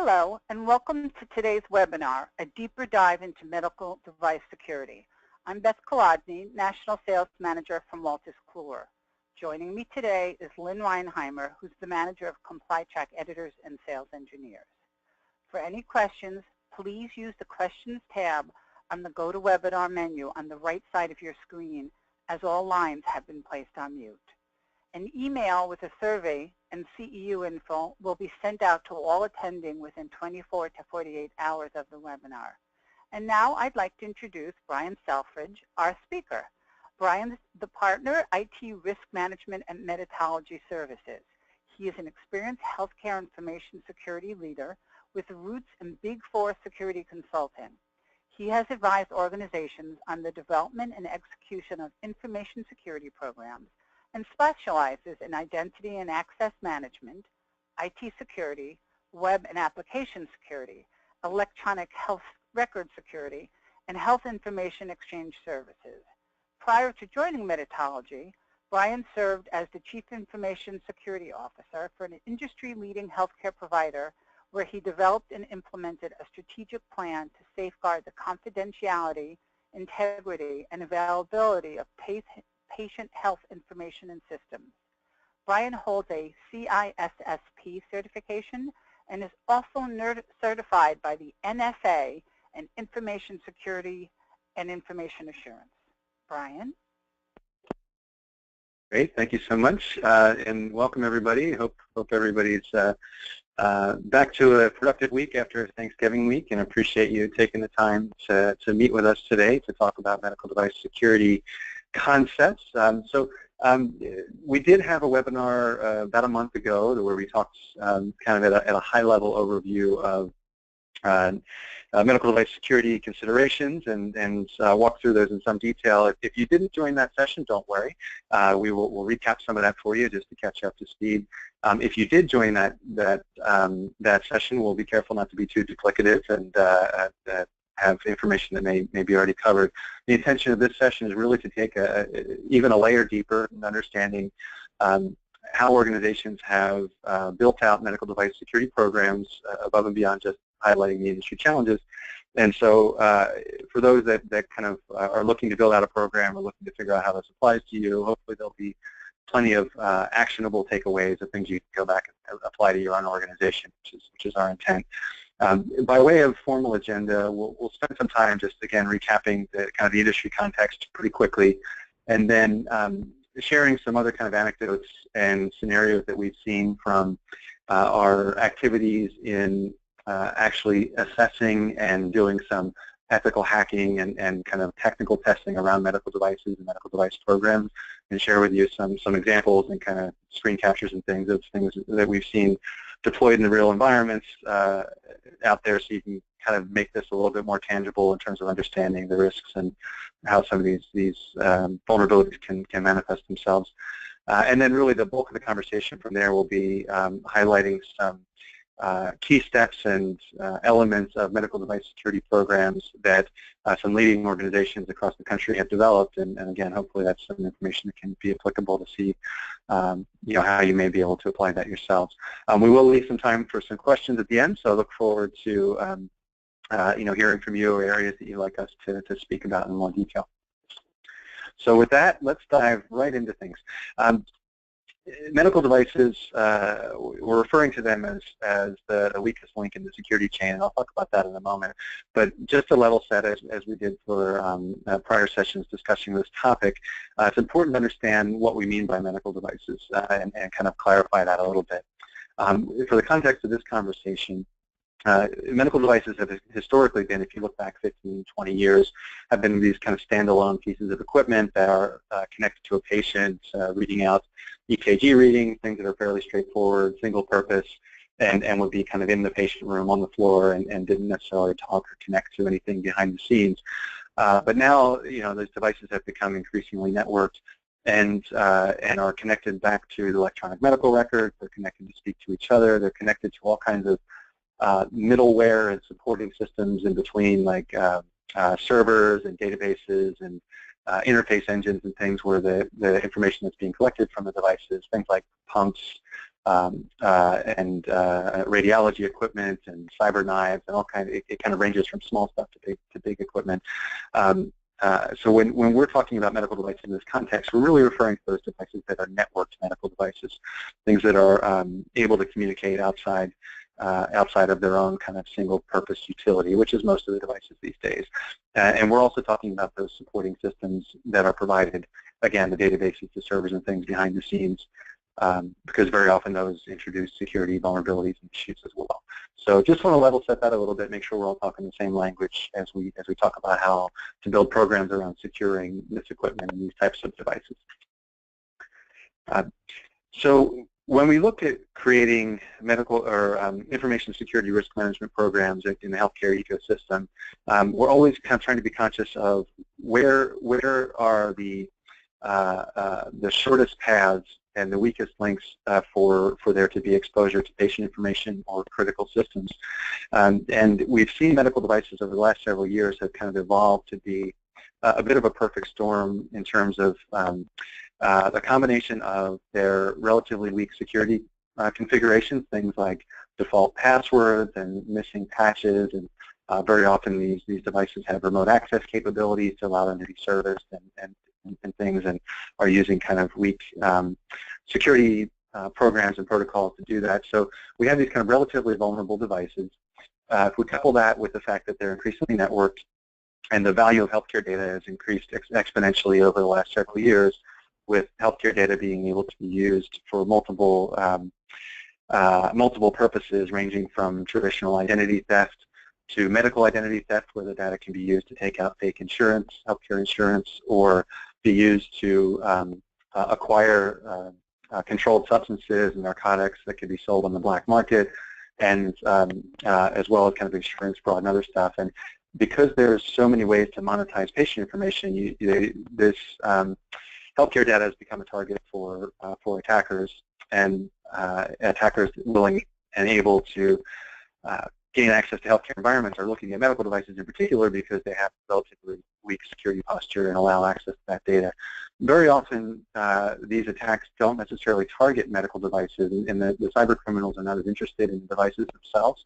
Hello, and welcome to today's webinar, A Deeper Dive into Medical Device Security. I'm Beth Kolodny, National Sales Manager from Wolters Kluwer. Joining me today is Lynn Reinheimer, who's the Manager of ComplyTrack Editors and Sales Engineers. For any questions, please use the Questions tab on the GoToWebinar menu on the right side of your screen, as all lines have been placed on mute. An email with a survey and CEU info will be sent out to all attending within 24 to 48 hours of the webinar. And now I'd like to introduce Brian Selfridge, our speaker. Brian's the Partner, IT Risk Management and Methodology Services. He is an experienced healthcare information security leader with roots in Big Four security consulting. He has advised organizations on the development and execution of information security programs and specializes in identity and access management, IT security, web and application security, electronic health record security, and health information exchange services. Prior to joining Methodology, Brian served as the Chief Information Security Officer for an industry-leading healthcare provider where he developed and implemented a strategic plan to safeguard the confidentiality, integrity, and availability of patient health information and systems. Brian holds a CISSP certification and is also certified by the NSA in Information Security and Information Assurance. Brian? Great, thank you so much, and welcome everybody. Hope everybody's back to a productive week after Thanksgiving week, and appreciate you taking the time to meet with us today to talk about medical device security concepts. We did have a webinar about a month ago where we talked kind of at a high-level overview of medical device security considerations and walk through those in some detail. If you didn't join that session, don't worry. We'll recap some of that for you just to catch you up to speed. If you did join that session, we'll be careful not to be too duplicative and have information that may be already covered. The intention of this session is really to take even a layer deeper in understanding how organizations have built out medical device security programs above and beyond just highlighting the industry challenges. And so for those that kind of are looking to build out a program or looking to figure out how this applies to you, hopefully there'll be plenty of actionable takeaways of things you can go back and apply to your own organization, which is our intent. By way of formal agenda, we'll spend some time just, again, recapping the kind of the industry context pretty quickly, and then sharing some other kind of anecdotes and scenarios that we've seen from our activities in actually assessing and doing some ethical hacking and kind of technical testing around medical devices and medical device programs, and share with you some examples and kind of screen captures and things of things that we've seen deployed in the real environments out there, so you can kind of make this a little bit more tangible in terms of understanding the risks and how some of these vulnerabilities can manifest themselves. And then really the bulk of the conversation from there will be highlighting some key steps and elements of medical device security programs that some leading organizations across the country have developed, and again, hopefully that's some information that can be applicable to see how you may be able to apply that yourselves. We will leave some time for some questions at the end, so I look forward to hearing from you or areas that you'd like us to speak about in more detail. So with that, let's dive right into things. Medical devices, we're referring to them as the weakest link in the security chain, and I'll talk about that in a moment. But just to level set, as we did for prior sessions discussing this topic, it's important to understand what we mean by medical devices and kind of clarify that a little bit. For the context of this conversation, medical devices have historically been, if you look back 15, 20 years, have been these kind of standalone pieces of equipment that are connected to a patient, reading out EKG readings, things that are fairly straightforward, single purpose, and would be kind of in the patient room on the floor and didn't necessarily talk or connect to anything behind the scenes. But now, those devices have become increasingly networked and are connected back to the electronic medical record. They're connected to speak to each other. They're connected to all kinds of middleware and supporting systems in between, like servers and databases and interface engines and things where the information that's being collected from the devices, things like pumps, radiology equipment and cyber knives and all kinds. It kind of ranges from small stuff to big equipment. So when we're talking about medical devices in this context, we're really referring to those devices that are networked medical devices, things that are able to communicate outside of their own kind of single-purpose utility, which is most of the devices these days. And we're also talking about those supporting systems that are provided, again, the databases, the servers, and things behind the scenes, because very often those introduce security vulnerabilities and issues as well. So just want to level set that a little bit, make sure we're all talking the same language as we talk about how to build programs around securing this equipment and these types of devices. So when we look at creating medical or information security risk management programs in the healthcare ecosystem, we're always kind of trying to be conscious of where are the shortest paths and the weakest links for there to be exposure to patient information or critical systems. And we've seen medical devices over the last several years have kind of evolved to be a bit of a perfect storm in terms of the combination of their relatively weak security configurations, things like default passwords and missing patches, and very often these devices have remote access capabilities to allow them to be serviced and things, and are using kind of weak security programs and protocols to do that. So we have these kind of relatively vulnerable devices. If we couple that with the fact that they're increasingly networked and the value of healthcare data has increased exponentially over the last several years, with healthcare data being able to be used for multiple purposes, ranging from traditional identity theft to medical identity theft, where the data can be used to take out fake insurance, healthcare insurance, or be used to acquire controlled substances and narcotics that can be sold on the black market, and as well as kind of insurance fraud and other stuff. And because there's so many ways to monetize patient information, this healthcare data has become a target for attackers, and attackers willing and able to gain access to healthcare environments are looking at medical devices in particular because they have relatively weak security posture and allow access to that data. Very often, these attacks don't necessarily target medical devices, and the cyber criminals are not as interested in the devices themselves,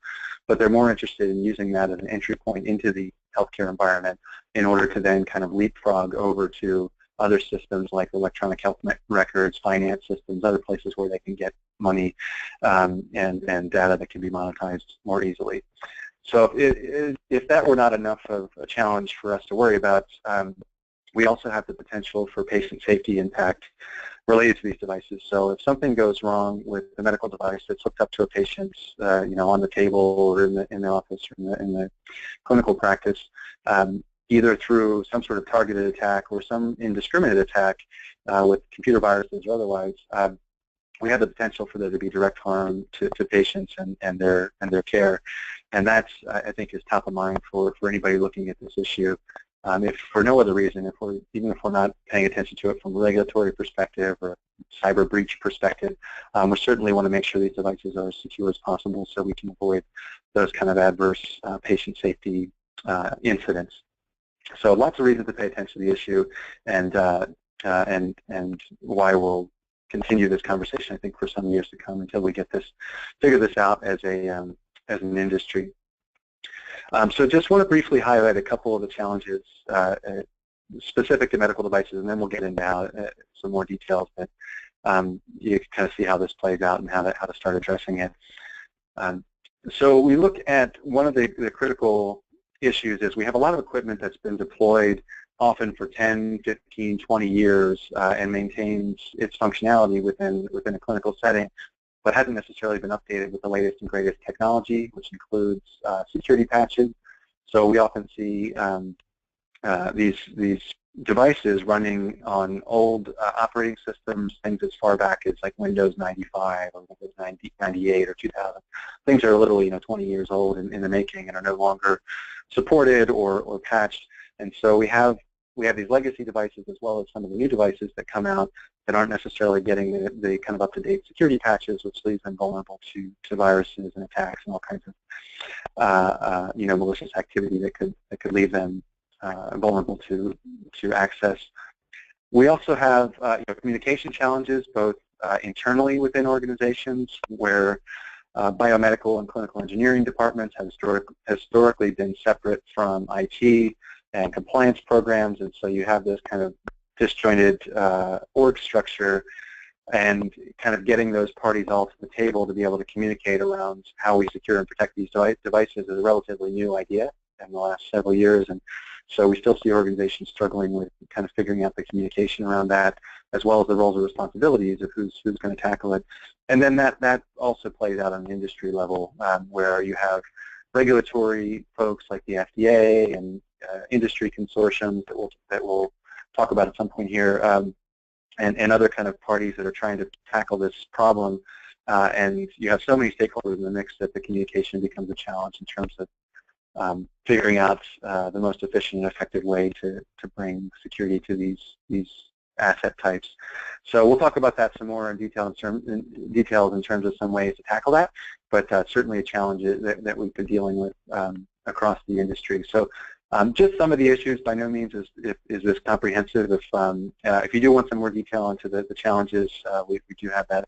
but they're more interested in using that as an entry point into the healthcare environment in order to then kind of leapfrog over to other systems like electronic health records, finance systems, other places where they can get money and data that can be monetized more easily. So if that were not enough of a challenge for us to worry about, we also have the potential for patient safety impact related to these devices. So if something goes wrong with the medical device that's hooked up to a patient, on the table or in the office or in the clinical practice, either through some sort of targeted attack or some indiscriminate attack with computer viruses or otherwise, we have the potential for there to be direct harm to patients and their care. And that's, I think, is top of mind for anybody looking at this issue. If for no other reason, even if we're not paying attention to it from a regulatory perspective or cyber breach perspective, we certainly want to make sure these devices are as secure as possible so we can avoid those kind of adverse patient safety incidents. So lots of reasons to pay attention to the issue, and why we'll continue this conversation, I think, for some years to come until we figure this out as an industry. So just want to briefly highlight a couple of the challenges specific to medical devices, and then we'll get into some more details that you can kind of see how this plays out and how to start addressing it. So we look at one of the critical issues is we have a lot of equipment that's been deployed often for 10, 15, 20 years and maintains its functionality within a clinical setting, but hasn't necessarily been updated with the latest and greatest technology, which includes security patches. So we often see these devices running on old operating systems, things as far back as like Windows 95 or Windows 98 or 2000. Things are literally 20 years old in the making and are no longer supported or patched. And so we have these legacy devices as well as some of the new devices that come out that aren't necessarily getting the kind of up-to-date security patches, which leaves them vulnerable to viruses and attacks and all kinds of malicious activity that could leave them vulnerable to access. We also have communication challenges, both internally within organizations where biomedical and clinical engineering departments have historically been separate from IT and compliance programs, and so you have this kind of disjointed org structure, and kind of getting those parties all to the table to be able to communicate around how we secure and protect these devices is a relatively new idea in the last several years, and so we still see organizations struggling with kind of figuring out the communication around that, as well as the roles and responsibilities of who's going to tackle it. And then that also plays out on the industry level, where you have regulatory folks like the FDA and industry consortiums that we'll talk about at some point here, and other kind of parties that are trying to tackle this problem. And you have so many stakeholders in the mix that the communication becomes a challenge in terms of figuring out the most efficient and effective way to bring security to these asset types. So we'll talk about that some more in details in terms of some ways to tackle that, but certainly a challenge that we've been dealing with across the industry. So just some of the issues. By no means is this comprehensive. If you do want some more detail into the challenges, we do have that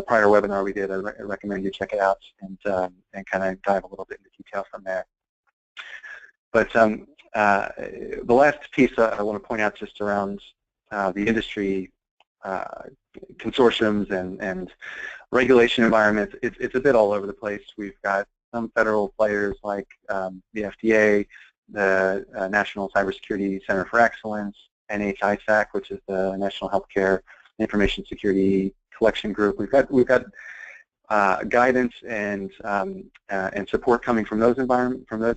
prior webinar we did. I recommend you check it out and kind of dive a little bit into detail from there. But the last piece I want to point out just around the industry consortiums and regulation environments, it's a bit all over the place. We've got some federal players like the FDA, the National Cybersecurity Center for Excellence, NHISAC, which is the National Healthcare Information Security Collection Group. We've got guidance and support coming from those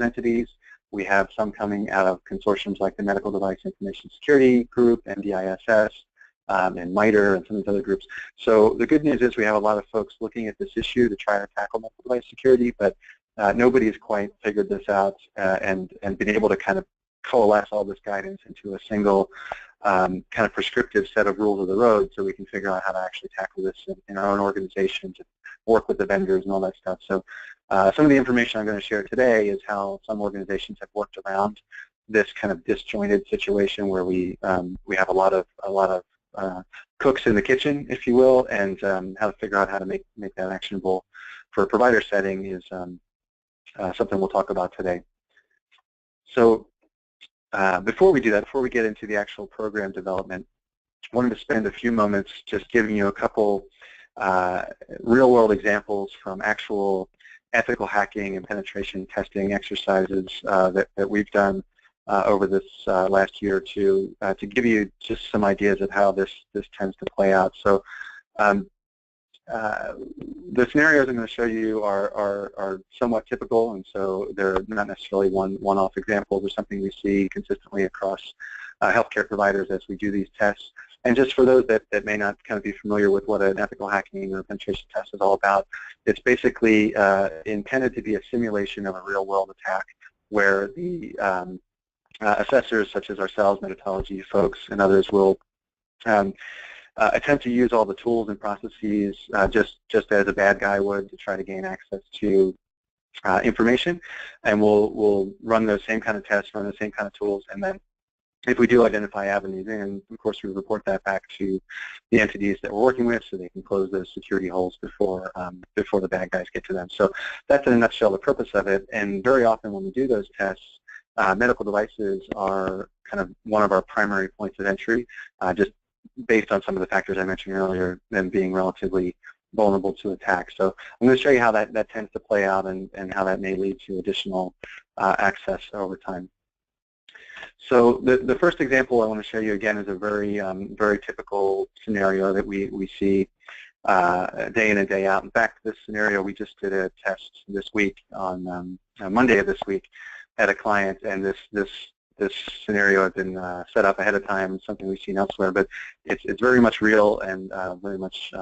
entities. We have some coming out of consortiums like the Medical Device Information Security Group, MDISS, and MITRE, and some of these other groups. So the good news is we have a lot of folks looking at this issue to try to tackle medical device security, but nobody has quite figured this out and been able to kind of coalesce all this guidance into a single kind of prescriptive set of rules of the road, so we can figure out how to actually tackle this in our own organization, to work with the vendors and all that stuff. So some of the information I'm going to share today is how some organizations have worked around this kind of disjointed situation where we have a lot of cooks in the kitchen, if you will, and how to figure out how to make that actionable for a provider setting is something we'll talk about today. So before we do that, before we get into the actual program development, I wanted to spend a few moments just giving you a couple real-world examples from actual ethical hacking and penetration testing exercises that we've done over this last year or two to give you just some ideas of how this tends to play out. So the scenarios I'm going to show you are somewhat typical, and so they're not necessarily one-off examples or something we see consistently across healthcare providers as we do these tests. And just for those that may not kind of be familiar with what an ethical hacking or penetration test is all about, it's basically intended to be a simulation of a real-world attack where the assessors, such as ourselves, methodology folks, and others will attempt to use all the tools and processes just as a bad guy would to try to gain access to information, and we'll run those same kind of tests, run the same kind of tools, and then if we do identify avenues in, of course we report that back to the entities that we're working with so they can close those security holes before the bad guys get to them. So that's in a nutshell the purpose of it, and very often when we do those tests, medical devices are kind of one of our primary points of entry, just based on some of the factors I mentioned earlier, them being relatively vulnerable to attack. So I'm going to show you how that tends to play out and how that may lead to additional access over time. So the first example I want to show you again is a very typical scenario that we see day in and day out. In fact, this scenario, we just did a test this week on Monday of this week at a client, and this scenario had been set up ahead of time, something we've seen elsewhere, but it's very much real and very much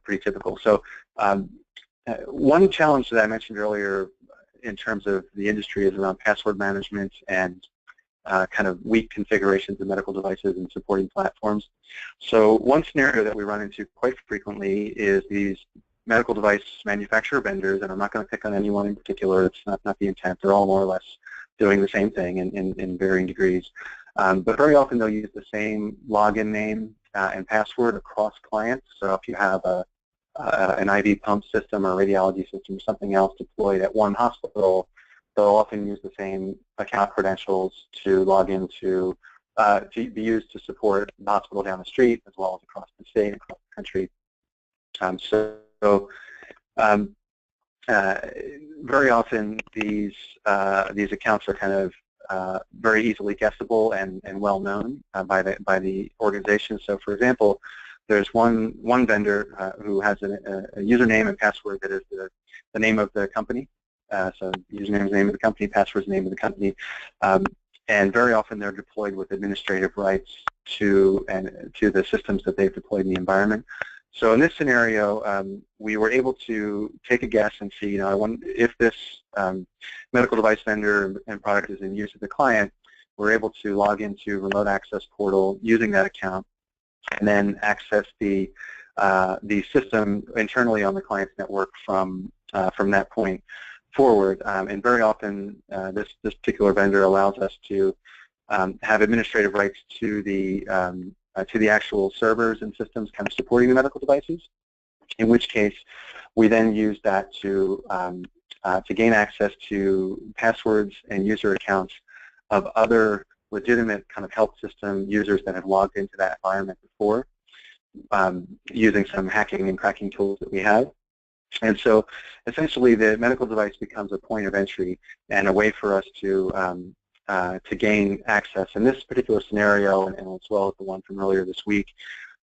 pretty typical. So one challenge that I mentioned earlier in terms of the industry is around password management and kind of weak configurations of medical devices and supporting platforms. So one scenario that we run into quite frequently is these medical device manufacturer vendors, and I'm not going to pick on anyone in particular, it's not the intent, they're all more or less doing the same thing in varying degrees. But very often they'll use the same login name and password across clients. So if you have an IV pump system or radiology system or something else deployed at one hospital, they'll often use the same account credentials to log into, to be used to support the hospital down the street as well as across the state, across the country. Very often these accounts are kind of very easily guessable and well known by the organization. So, for example, there's one vendor who has a username and password that is the name of the company. So username is the name of the company, password is the name of the company, and very often they're deployed with administrative rights to the systems that they've deployed in the environment. So in this scenario, we were able to take a guess and see, if this medical device vendor and product is in use at the client, we're able to log into remote access portal using that account and then access the system internally on the client's network from that point forward. And very often, this particular vendor allows us to have administrative rights to the actual servers and systems kind of supporting the medical devices, in which case we then use that to gain access to passwords and user accounts of other legitimate kind of health system users that have logged into that environment before, using some hacking and cracking tools that we have. And so essentially the medical device becomes a point of entry and a way for us to gain access. In this particular scenario, and as well as the one from earlier this week,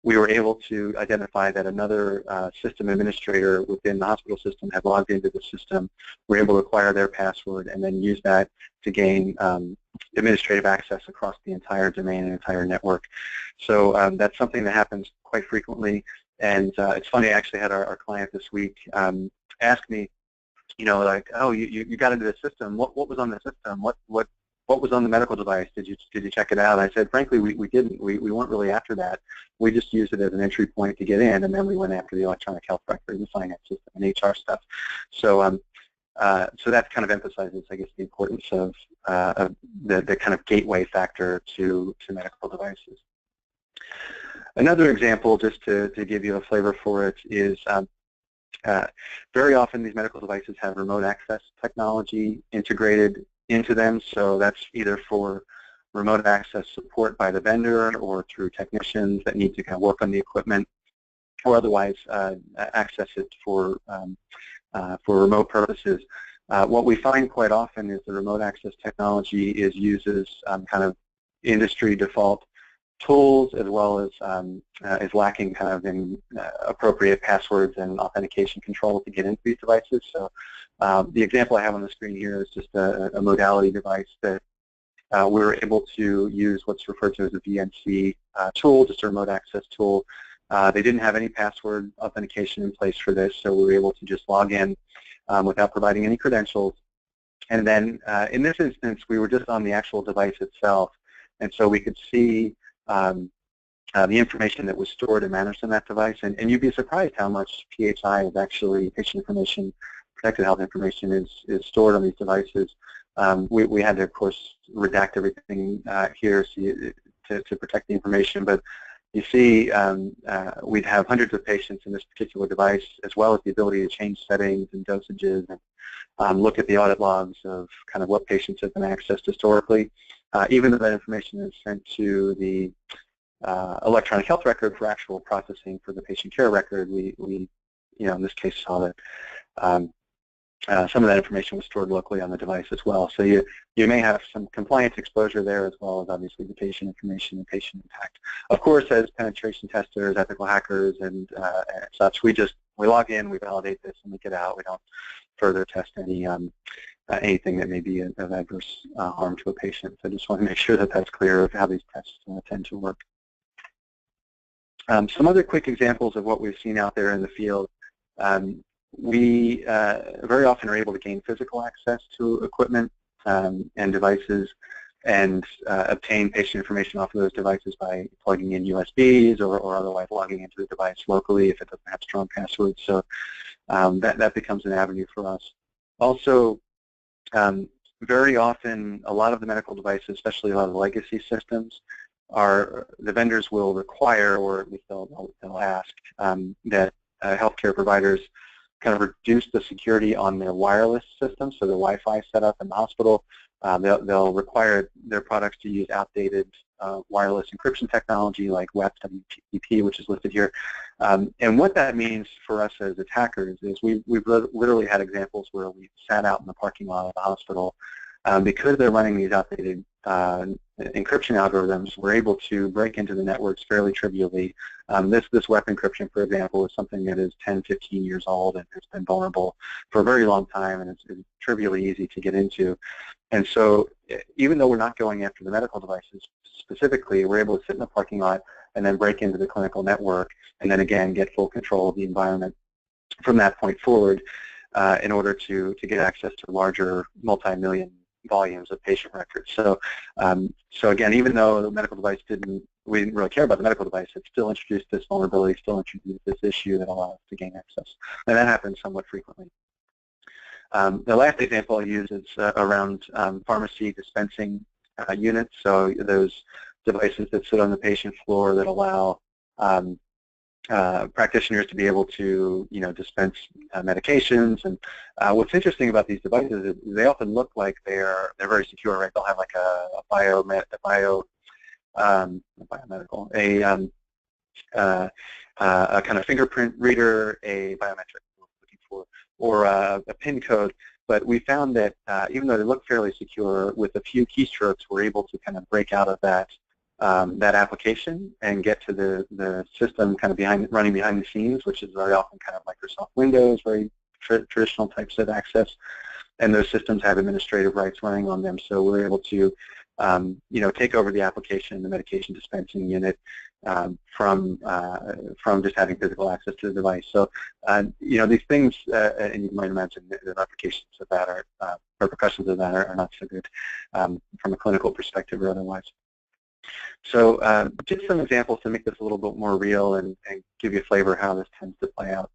we were able to identify that another system administrator within the hospital system had logged into the system. We were able to acquire their password and then use that to gain administrative access across the entire domain and entire network. So that's something that happens quite frequently. And it's funny, I actually had our client this week ask me, like, oh, you got into the system. What was on the system? What was on the medical device? Did you check it out? And I said, frankly, we didn't. We weren't really after that. We just used it as an entry point to get in, and then we went after the electronic health record, the finance system, and HR stuff. So so that kind of emphasizes, I guess, the importance of the kind of gateway factor to medical devices. Another example, just to give you a flavor for it, is very often these medical devices have remote access technology integrated into them. So that's either for remote access support by the vendor or through technicians that need to kind of work on the equipment, or otherwise access it for remote purposes. What we find quite often is the remote access technology uses kind of industry default tools, as well as is lacking kind of in appropriate passwords and authentication control to get into these devices. So the example I have on the screen here is just a modality device that we were able to use what's referred to as a VNC tool, just a remote access tool. They didn't have any password authentication in place for this, so we were able to just log in without providing any credentials. And then in this instance, we were just on the actual device itself, and so we could see the information that was stored and managed on that device. And you'd be surprised how much PHI is actually, patient information, protected health information is stored on these devices. We had to, of course, redact everything here to protect the information, but you see we'd have hundreds of patients in this particular device, as well as the ability to change settings and dosages and look at the audit logs of kind of what patients have been accessed historically. Even though that information is sent to the electronic health record for actual processing for the patient care record, we in this case saw that some of that information was stored locally on the device as well. So you may have some compliance exposure there, as well as obviously the patient information and patient impact. Of course, as penetration testers, ethical hackers, and such, we log in, we validate this, and we get out. We don't further test anything that may be of adverse harm to a patient. So I just want to make sure that that's clear of how these tests tend to work. Some other quick examples of what we've seen out there in the field. We very often are able to gain physical access to equipment and devices and obtain patient information off of those devices by plugging in USBs or otherwise logging into the device locally if it doesn't have strong passwords. So that becomes an avenue for us. Also, very often, a lot of the medical devices, especially a lot of the legacy systems, the vendors will require, or at least they'll ask, that healthcare providers kind of reduce the security on their wireless systems, so the Wi-Fi setup in the hospital. They'll require their products to use outdated wireless encryption technology like WEP, WPP, which is listed here. And what that means for us as attackers is we've literally had examples where we sat out in the parking lot of the hospital because they're running these outdated encryption algorithms. We're able to break into the networks fairly trivially. This WEP encryption, for example, is something that is 10, 15 years old and has been vulnerable for a very long time, and it's trivially easy to get into. And so even though we're not going after the medical devices specifically, we're able to sit in the parking lot and then break into the clinical network and then again get full control of the environment from that point forward in order to get access to larger multi-million volumes of patient records. So again, even though the medical device we didn't really care about the medical device, it still introduced this vulnerability, still introduced this issue that allows us to gain access. And that happens somewhat frequently. The last example I'll use is around pharmacy dispensing units. So those devices that sit on the patient floor that allow practitioners to be able to, dispense medications. And what's interesting about these devices is they often look like they're very secure, right? They'll have like a kind of fingerprint reader, a biometric we're looking for, or a PIN code. But we found that even though they look fairly secure, with a few keystrokes, we're able to kind of break out of that application and get to the system kind of running behind the scenes, which is very often kind of Microsoft Windows, very traditional types of access. And those systems have administrative rights running on them, so we're able to take over the application, the medication dispensing unit, from just having physical access to the device. So, these things, and you might imagine the replications of that are, repercussions of that are not so good from a clinical perspective or otherwise. So, just some examples to make this a little bit more real and give you a flavor of how this tends to play out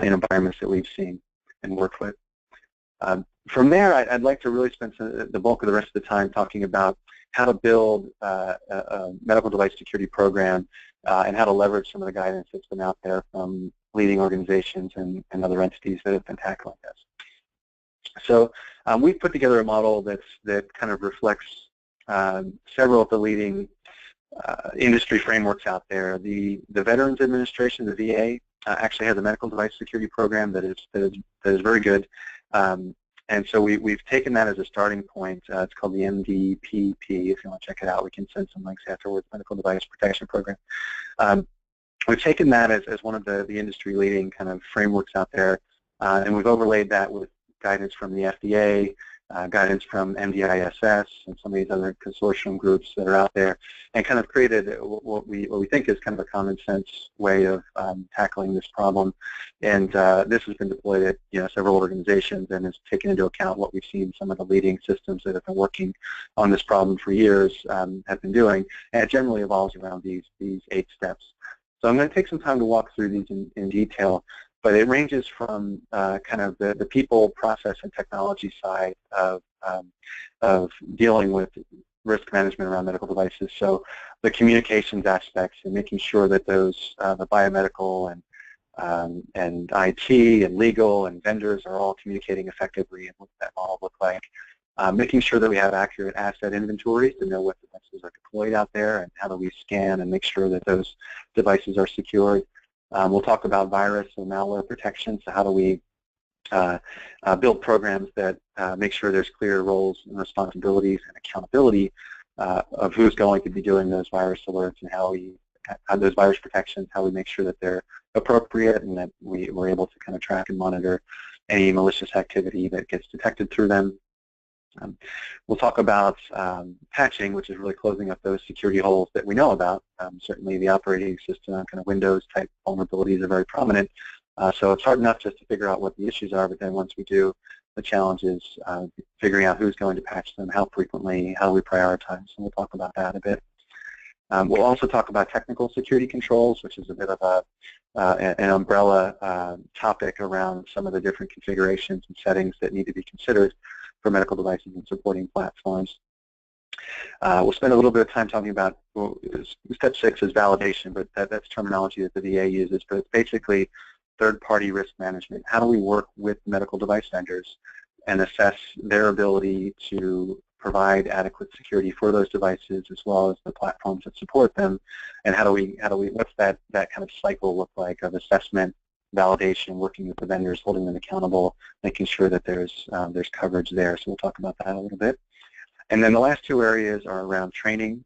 in environments that we've seen and worked with. From there, I'd like to really spend the bulk of the rest of the time talking about how to build a medical device security program and how to leverage some of the guidance that's been out there from leading organizations and other entities that have been tackling this. So we've put together a model that kind of reflects several of the leading industry frameworks out there. The Veterans Administration, the VA, actually has a medical device security program that is very good. And so we've taken that as a starting point. It's called the MDPP. If you want to check it out, we can send some links afterwards, Medical Device Protection Program. We've taken that as one of the industry-leading kind of frameworks out there, and we've overlaid that with guidance from the FDA, guidance from MDISS, and some of these other consortium groups that are out there, and kind of created what we think is kind of a common sense way of tackling this problem. And this has been deployed at several organizations and has taken into account what we've seen some of the leading systems that have been working on this problem for years have been doing, and it generally evolves around these 8 steps. So I'm going to take some time to walk through these in detail. But it ranges from kind of the people, process, and technology side of dealing with risk management around medical devices. So the communications aspects and making sure that those the biomedical and IT and legal and vendors are all communicating effectively, and what that model look like. Making sure that we have accurate asset inventories to know what devices are deployed out there, and how do we scan and make sure that those devices are secured. We'll talk about virus and malware protection, so how do we build programs that make sure there's clear roles and responsibilities and accountability of who's going to be doing those virus alerts, and how those virus protections, how we make sure that they're appropriate and that we're able to kind of track and monitor any malicious activity that gets detected through them. We'll talk about patching, which is really closing up those security holes that we know about. Certainly the operating system, kind of Windows type vulnerabilities are very prominent. So it's hard enough just to figure out what the issues are, but then once we do, the challenge is figuring out who's going to patch them, how frequently, how we prioritize, and we'll talk about that a bit. We'll also talk about technical security controls, which is a bit of an umbrella topic around some of the different configurations and settings that need to be considered for medical devices and supporting platforms. We'll spend a little bit of time talking about, well, step 6 is validation, but that's terminology that the VA uses, but it's basically third-party risk management. How do we work with medical device vendors and assess their ability to provide adequate security for those devices as well as the platforms that support them, and what's that kind of cycle look like of assessment, validation, working with the vendors, holding them accountable, making sure that there's coverage there. So we'll talk about that a little bit. And then the last two areas are around training,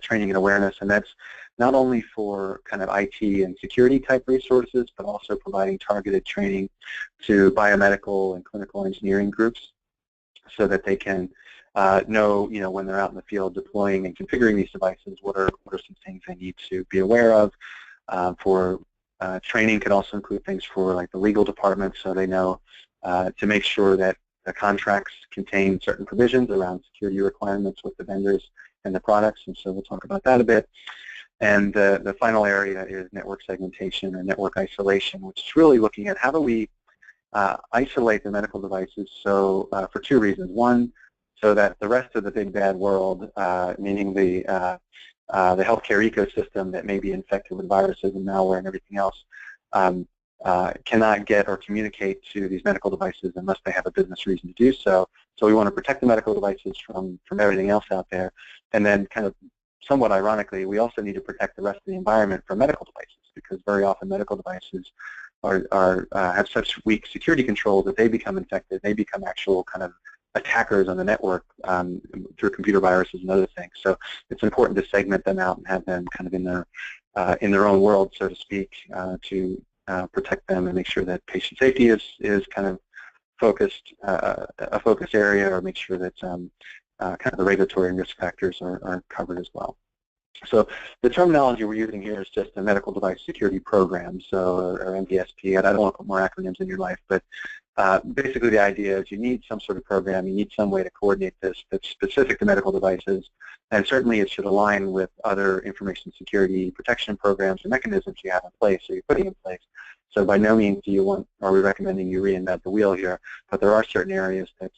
training and awareness, and that's not only for kind of IT and security type resources, but also providing targeted training to biomedical and clinical engineering groups so that they can know, when they're out in the field deploying and configuring these devices, what are some things they need to be aware of. Training could also include things for like the legal department, so they know to make sure that the contracts contain certain provisions around security requirements with the vendors and the products, and so we'll talk about that a bit. And the final area is network segmentation or network isolation, which is really looking at how do we isolate the medical devices for two reasons. One, so that the rest of the big bad world, meaning the healthcare ecosystem that may be infected with viruses and malware and everything else, cannot get or communicate to these medical devices unless they have a business reason to do so. So we want to protect the medical devices from everything else out there. And then kind of somewhat ironically, we also need to protect the rest of the environment from medical devices, because very often medical devices have such weak security controls that they become infected. They become actual kind of attackers on the network through computer viruses and other things. So it's important to segment them out and have them kind of in their own world, so to speak, to protect them and make sure that patient safety is kind of focused, a focus area, or make sure that kind of the regulatory and risk factors are covered as well. So the terminology we're using here is just a medical device security program, or MDSP. And I don't want to put more acronyms in your life, but basically the idea is you need some sort of program, you need some way to coordinate this that's specific to medical devices, and certainly it should align with other information security protection programs and mechanisms you have in place, or you're putting in place. So by no means are we recommending you reinvent the wheel here, but there are certain areas that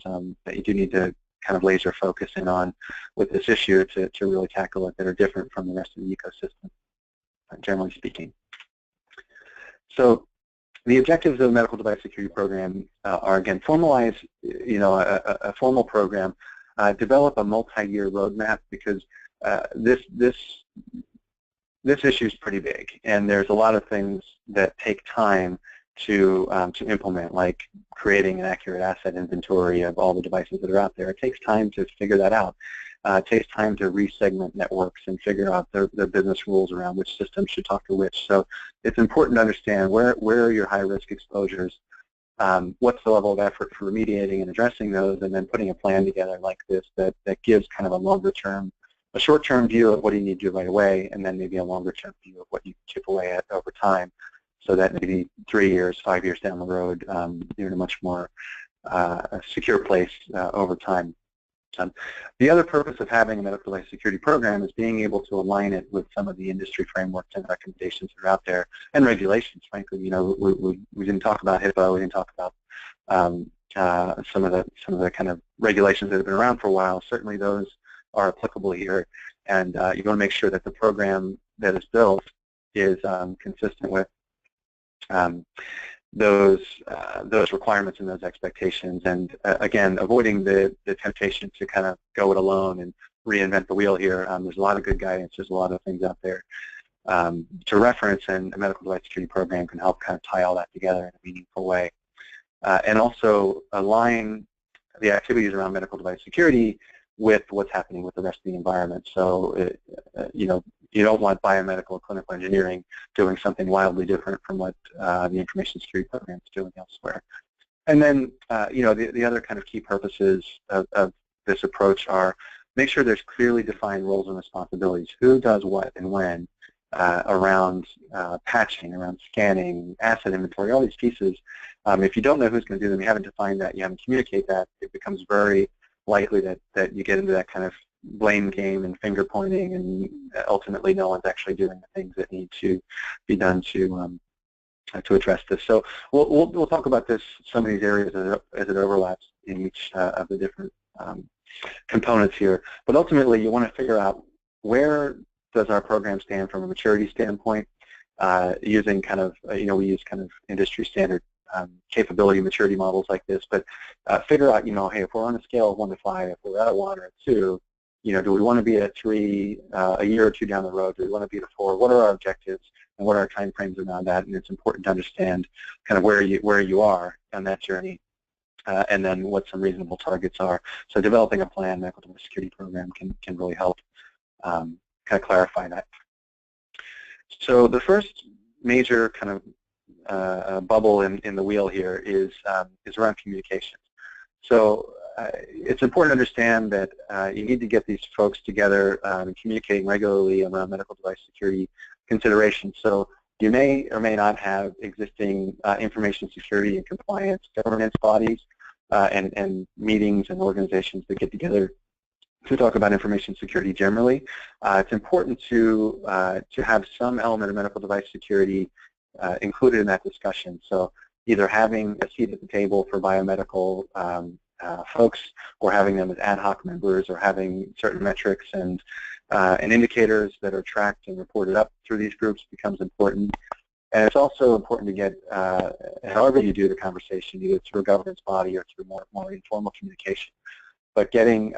you do need to kind of laser focus in on with this issue to really tackle it, that are different from the rest of the ecosystem, generally speaking. So the objectives of the medical device security program are, again, formalize, a formal program, develop a multi-year roadmap, because this issue is pretty big, and there's a lot of things that take time to implement, like creating an accurate asset inventory of all the devices that are out there. It takes time to figure that out. It takes time to re-segment networks and figure out the business rules around which systems should talk to which. So it's important to understand where are your high-risk exposures, what's the level of effort for remediating and addressing those, and then putting a plan together like this that gives kind of a short-term view of what you need to do right away, and then maybe a longer-term view of what you can chip away at over time, so that maybe 3 years, 5 years down the road, you're in a much more secure place over time. The other purpose of having a medical device security program is being able to align it with some of the industry frameworks and recommendations that are out there, and regulations. Frankly, we didn't talk about HIPAA, we didn't talk about some of the kind of regulations that have been around for a while. Certainly those are applicable here, and you want to make sure that the program that is built is consistent with those requirements and those expectations, and again, avoiding the temptation to kind of go it alone and reinvent the wheel here. There's a lot of good guidance, there's a lot of things out there to reference, and a medical device security program can help kind of tie all that together in a meaningful way. And also align the activities around medical device security with what's happening with the rest of the environment. So, you don't want biomedical or clinical engineering doing something wildly different from what the information security program is doing elsewhere. And then, the other kind of key purposes of this approach are make sure there's clearly defined roles and responsibilities. Who does what and when around patching, around scanning, asset inventory, all these pieces. If you don't know who's going to do them, you haven't defined that, you haven't communicated that, it becomes very likely that you get into that kind of blame game and finger pointing, and ultimately no one's actually doing the things that need to be done to address this. So we'll talk about some of these areas as it overlaps in each of the different components here. But ultimately, you want to figure out where does our program stand from a maturity standpoint, using kind of, we use kind of industry standard capability maturity models like this, but figure out, hey, if we're on a scale of 1 to 5, if we're at a 1 or a 2, do we want to be at 3 a year or 2 down the road? Do we want to be at a 4? What are our objectives and what are our time frames around that? And it's important to understand kind of where you are on that journey, and then what some reasonable targets are. So developing a plan, medical device security program can really help kind of clarify that. So the first major kind of bubble in the wheel here is around communication. So it's important to understand that you need to get these folks together and communicating regularly around medical device security considerations. So you may or may not have existing information security and compliance governance bodies and meetings and organizations that get together to talk about information security generally. It's important to have some element of medical device security included in that discussion. So either having a seat at the table for biomedical folks, or having them as ad hoc members, or having certain metrics and indicators that are tracked and reported up through these groups becomes important. And it's also important to get, however you do the conversation, either through a governance body or through more informal communication, but getting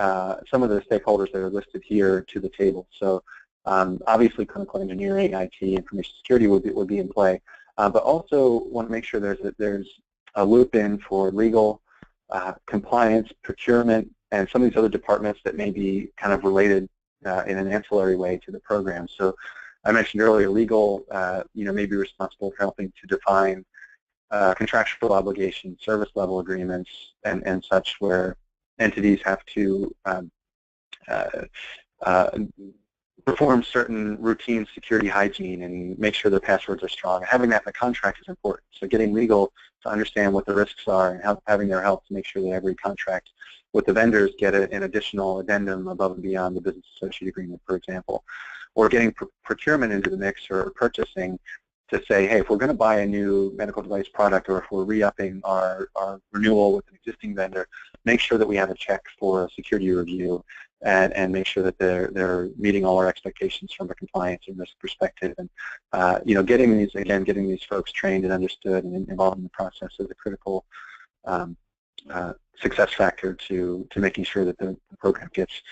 some of the stakeholders that are listed here to the table. So obviously clinical engineering, IT, information security would be in play, but also want to make sure there's a loop in for legal, compliance, procurement, and some of these other departments that may be kind of related in an ancillary way to the program. So I mentioned earlier, legal, may be responsible for helping to define contractual obligations, service level agreements, and such, where entities have to perform certain routine security hygiene and make sure their passwords are strong. And having that in the contract is important. So getting legal to understand what the risks are and having their help to make sure that every contract with the vendors get an additional addendum above and beyond the business associate agreement, for example. Or getting procurement into the mix, or purchasing, to say, hey, if we're going to buy a new medical device product, or if we're re-upping our renewal with an existing vendor, make sure that we have a check for a security review and make sure that they're meeting all our expectations from a compliance and risk perspective. And getting these folks trained and understood and involved in the process is a critical success factor to making sure that the program gets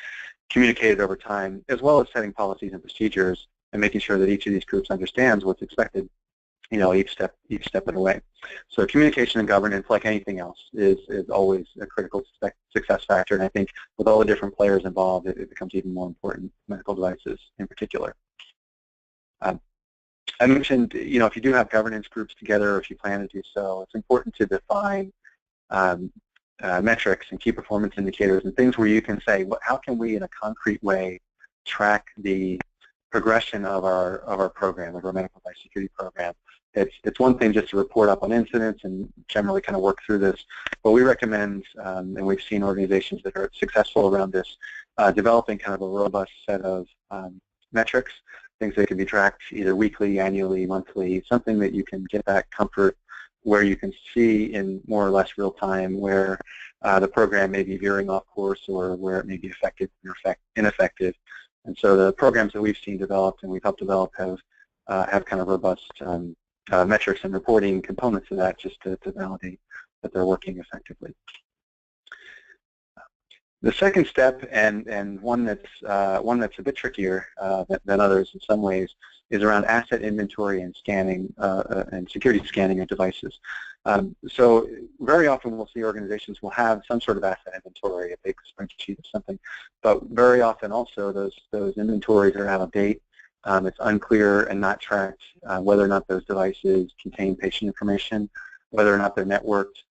communicated over time, as well as setting policies and procedures and making sure that each of these groups understands what's expected, each step of the way. So communication and governance, like anything else, is always a critical success factor. And I think with all the different players involved, it becomes even more important, medical devices in particular. I mentioned, if you do have governance groups together, or if you plan to do so, it's important to define metrics and key performance indicators and things where you can say, how can we in a concrete way track the progression of our program, of our medical device security program. It's one thing just to report up on incidents and generally kind of work through this, but we recommend, and we've seen organizations that are successful around this, developing kind of a robust set of metrics, things that can be tracked either weekly, annually, monthly, something that you can get that comfort where you can see in more or less real time where the program may be veering off course, or where it may be effective or ineffective. And so the programs that we've seen developed and we've helped develop have kind of robust metrics and reporting components of that, just to validate that they're working effectively. The second step, and one that's a bit trickier than others in some ways, is around asset inventory and scanning and security scanning of devices. So very often we'll see organizations will have some sort of asset inventory, a big spreadsheet or something, but very often also those inventories are out of date. It's unclear and not tracked whether or not those devices contain patient information, whether or not they're networked.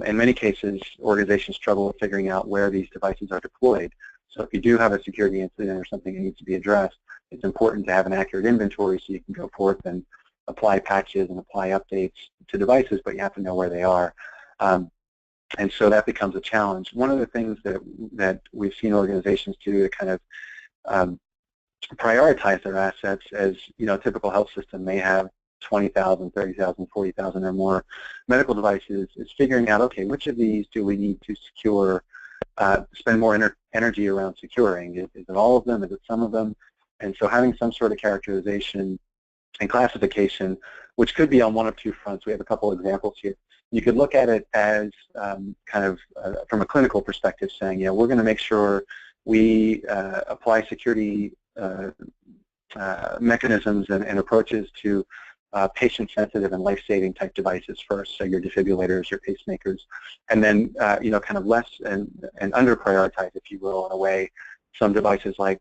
In many cases, organizations struggle with figuring out where these devices are deployed. So if you do have a security incident or something that needs to be addressed, it's important to have an accurate inventory so you can go forth and apply patches and apply updates to devices, but you have to know where they are. And so that becomes a challenge. One of the things that we've seen organizations do to kind of prioritize their assets, as a typical health system may have 20,000, 30,000, 40,000 or more medical devices, is figuring out, okay, which of these do we need to secure, spend more energy around securing? Is it all of them? Is it some of them? And so having some sort of characterization and classification, which could be on one of two fronts. We have a couple examples here. You could look at it as from a clinical perspective, saying, yeah, we're going to make sure we apply security mechanisms and approaches to patient-sensitive and life-saving type devices first, so your defibrillators, your pacemakers, and then kind of less and under-prioritize, if you will, in a way, some devices like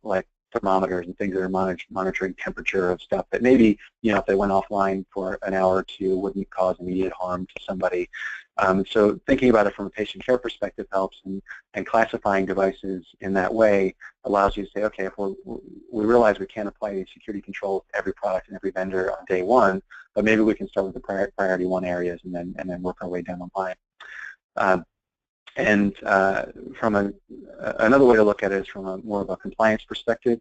thermometers and things that are monitoring temperature of stuff that maybe, if they went offline for an hour or two, wouldn't cause immediate harm to somebody. So thinking about it from a patient care perspective helps, and classifying devices in that way allows you to say, okay, if we realize we can't apply these security controls to every product and every vendor on day one, but maybe we can start with the priority one areas and then work our way down the line. From another way to look at it is from more of a compliance perspective,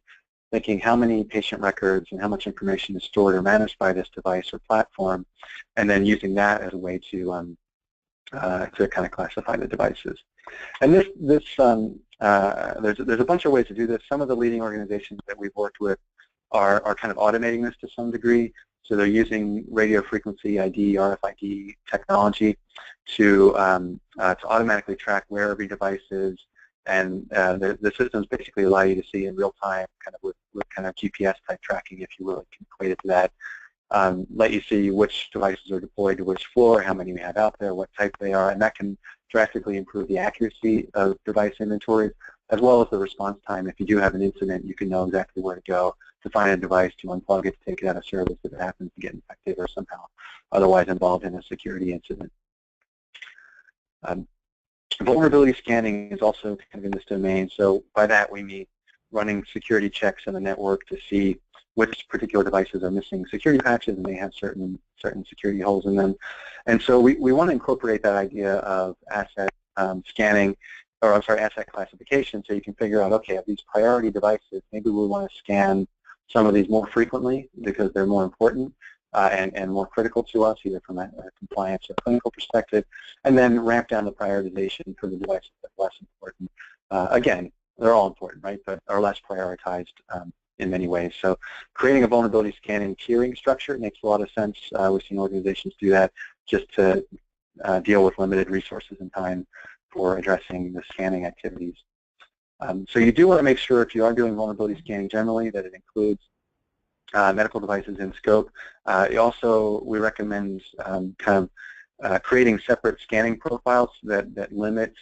thinking how many patient records and how much information is stored or managed by this device or platform, and then using that as a way to kind of classify the devices. And there's a bunch of ways to do this. Some of the leading organizations that we've worked with are kind of automating this to some degree. So they're using radio frequency ID, RFID technology to automatically track where every device is, and the systems basically allow you to see in real time, kind of with kind of GPS type tracking, if you will. You can equate it to that. Let you see which devices are deployed to which floor, how many we have out there, what type they are, and that can drastically improve the accuracy of device inventories, as well as the response time. If you do have an incident, you can know exactly where to go to find a device, to unplug it, to take it out of service if it happens to get infected or somehow otherwise involved in a security incident. Vulnerability scanning is also kind of in this domain. So by that we mean running security checks in the network to see which particular devices are missing security patches and they have certain security holes in them. And so we want to incorporate that idea of asset scanning, or I'm sorry, asset classification, so you can figure out, okay, of these priority devices, maybe we want to scan some of these more frequently because they're more important and more critical to us, either from a compliance or clinical perspective, and then ramp down the prioritization for the devices that are less important. Again, they're all important, right, but are less prioritized in many ways. So creating a vulnerability scanning tiering structure makes a lot of sense. We've seen organizations do that just to deal with limited resources and time for addressing the scanning activities. So you do want to make sure, if you are doing vulnerability scanning generally, that it includes medical devices in scope. We recommend creating separate scanning profiles that limit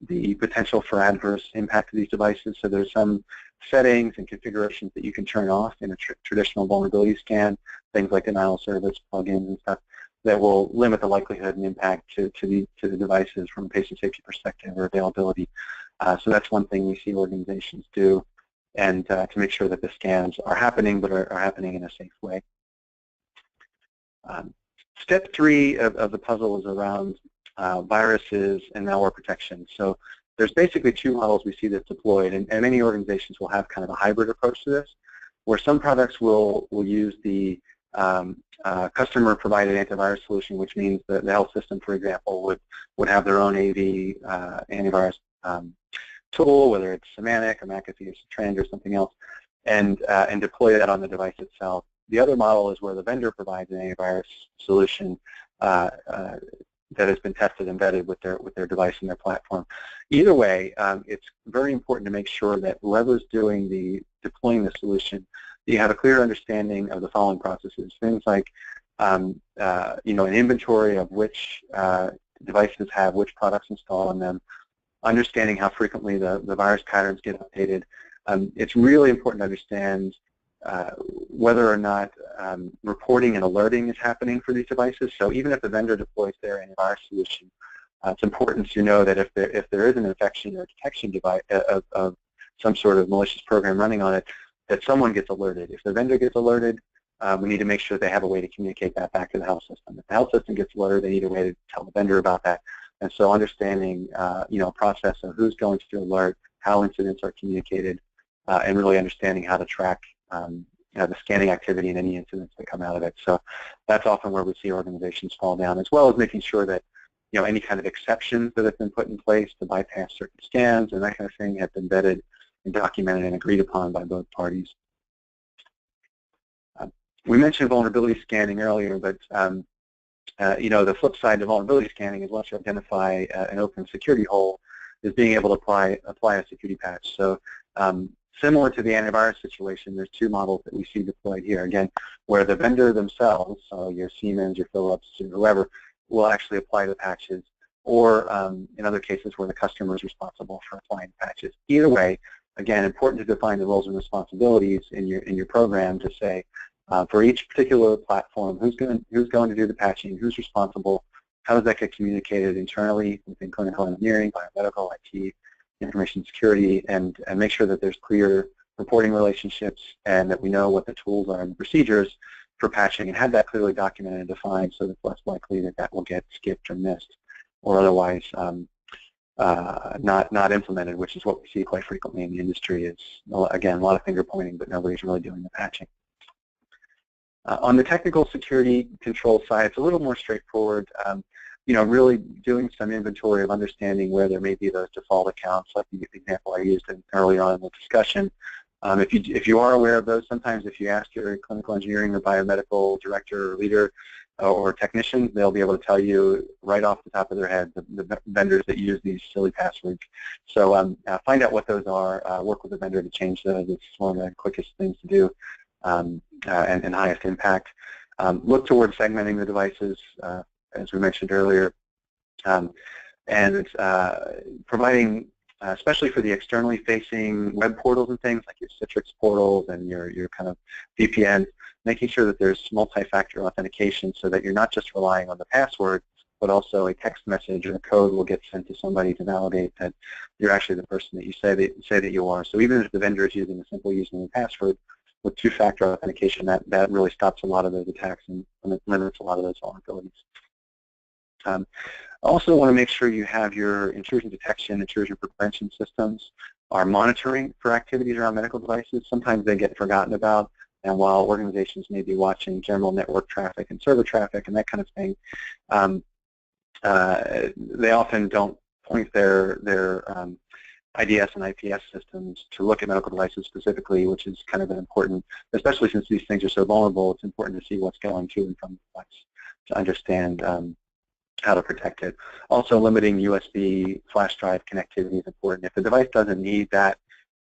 the potential for adverse impact of these devices. So there's some settings and configurations that you can turn off in a traditional vulnerability scan, things like denial of service, plugins and stuff, that will limit the likelihood and impact to the devices from a patient safety perspective or availability. So that's one thing we see organizations do, and to make sure that the scans are happening, but are happening in a safe way. Step 3 of the puzzle is around viruses and malware protection. So there's basically two models we see this deployed, and many organizations will have kind of a hybrid approach to this, where some products will use the customer-provided antivirus solution, which means that the health system, for example, would have their own AV antivirus tool, whether it's Semantic or McAfee or Trend or something else, and deploy that on the device itself. The other model is where the vendor provides an antivirus solution that has been tested and vetted with their device and their platform. Either way, it's very important to make sure that whoever's deploying the solution, you have a clear understanding of the following processes. Things like an inventory of which devices have which products installed on them, understanding how frequently the virus patterns get updated. It's really important to understand whether or not reporting and alerting is happening for these devices. So even if the vendor deploys their antivirus solution, it's important to know that if there is an infection or detection device of some sort of malicious program running on it, that someone gets alerted. If the vendor gets alerted, we need to make sure they have a way to communicate that back to the health system. If the health system gets alerted, they need a way to tell the vendor about that. And so understanding, a process of who's going to alert, how incidents are communicated, and really understanding how to track the scanning activity and any incidents that come out of it. So that's often where we see organizations fall down, as well as making sure that any kind of exceptions that have been put in place to bypass certain scans and that kind of thing have been vetted and documented and agreed upon by both parties. We mentioned vulnerability scanning earlier, but the flip side to vulnerability scanning is once you identify an open security hole, is being able to apply a security patch. So similar to the antivirus situation, there's two models that we see deployed here. Again, where the vendor themselves, so your Siemens, your Philips, or whoever, will actually apply the patches, or in other cases where the customer is responsible for applying patches. Either way, again, important to define the roles and responsibilities in your program to say, for each particular platform, who's going to do the patching, who's responsible, how does that get communicated internally within clinical engineering, biomedical, IT, information security, and make sure that there's clear reporting relationships and that we know what the tools are and the procedures for patching, and have that clearly documented and defined so that it's less likely that that will get skipped or missed or otherwise not implemented, which is what we see quite frequently in the industry. Is, again, a lot of finger pointing, but nobody's really doing the patching. On the technical security control side, it's a little more straightforward. Really doing some inventory of understanding where there may be those default accounts, like the example I used earlier on in the discussion. If you are aware of those, sometimes if you ask your clinical engineering or biomedical director or leader or technician, they'll be able to tell you right off the top of their head the vendors that use these silly passwords. So find out what those are, work with the vendor to change those. It's one of the quickest things to do and highest impact. Look towards segmenting the devices, as we mentioned earlier, and providing, especially for the externally facing web portals and things like your Citrix portals and your kind of VPN, making sure that there's multi-factor authentication so that you're not just relying on the password, but also a text message or a code will get sent to somebody to validate that you're actually the person that you say that you are. So even if the vendor is using a simple username and password, with two-factor authentication, that really stops a lot of those attacks and limits a lot of those vulnerabilities. Also want to make sure you have your intrusion detection, intrusion prevention systems are monitoring for activities around medical devices. Sometimes they get forgotten about, and while organizations may be watching general network traffic and server traffic and that kind of thing, they often don't point their IDS and IPS systems to look at medical devices specifically, which is kind of an important, especially since these things are so vulnerable, it's important to see what's going to and from the device to understand how to protect it. Also, limiting USB flash drive connectivity is important. If the device doesn't need that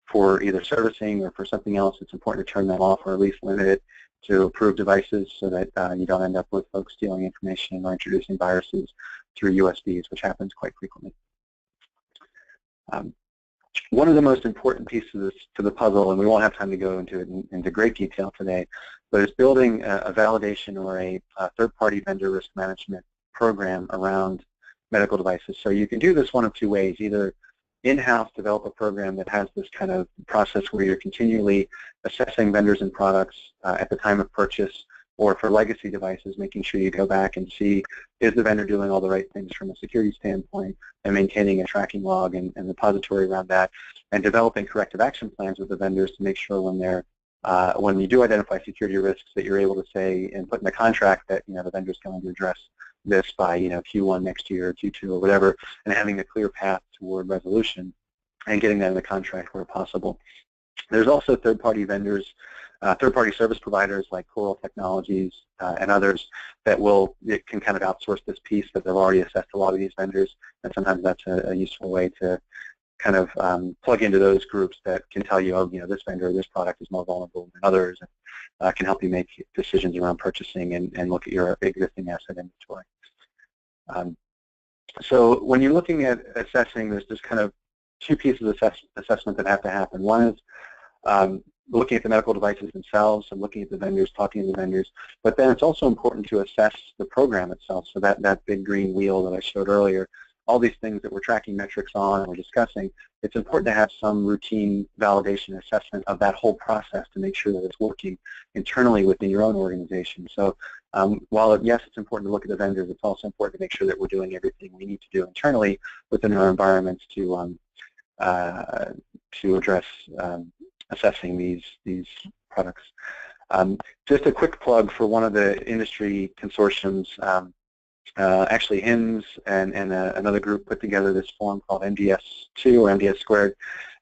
for either servicing or for something else, it's important to turn that off or at least limit it to approved devices so that you don't end up with folks stealing information or introducing viruses through USBs, which happens quite frequently. One of the most important pieces to the puzzle, and we won't have time to go into it into great detail today, but is building a validation or a third-party vendor risk management program around medical devices. So you can do this one of two ways: either in-house develop a program that has this kind of process where you're continually assessing vendors and products at the time of purchase, or for legacy devices, making sure you go back and see, is the vendor doing all the right things from a security standpoint, and maintaining a tracking log and repository around that, and developing corrective action plans with the vendors to make sure when you do identify security risks that you're able to say and put in the contract that the vendor's going to address this by Q1 next year or Q2 or whatever, and having a clear path toward resolution and getting that in the contract where possible. There's also third-party vendors, third-party service providers like Coral Technologies and others that can kind of outsource this piece, but they've already assessed a lot of these vendors, and sometimes that's a useful way to kind of plug into those groups that can tell you, oh, this vendor or this product is more vulnerable than others, and can help you make decisions around purchasing and look at your existing asset inventory. So when you're looking at assessing, there's just kind of two pieces of assessment that have to happen. One is looking at the medical devices themselves and looking at the vendors, talking to the vendors, but then it's also important to assess the program itself. So that big green wheel that I showed earlier, all these things that we're tracking metrics on and we're discussing, it's important to have some routine validation assessment of that whole process to make sure that it's working internally within your own organization. So while, yes, it's important to look at the vendors, it's also important to make sure that we're doing everything we need to do internally within our environments to address assessing these products. Just a quick plug for one of the industry consortiums actually HIMSS and another group put together this form called MDS2 or MDS squared,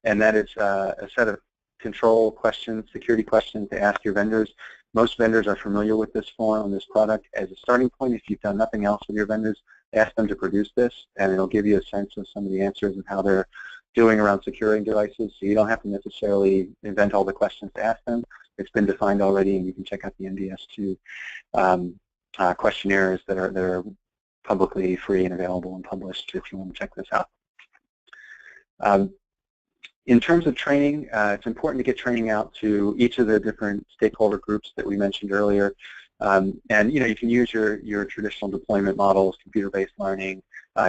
and that is a set of control questions, security questions to ask your vendors. Most vendors are familiar with this form and this product. As a starting point, if you've done nothing else with your vendors, ask them to produce this, and it'll give you a sense of some of the answers and how they're doing around securing devices, so you don't have to necessarily invent all the questions to ask them. It's been defined already, and you can check out the MDS2 questionnaires that are publicly free and available and published if you want to check this out. In terms of training, it's important to get training out to each of the different stakeholder groups that we mentioned earlier. And you can use your traditional deployment models, computer-based learning,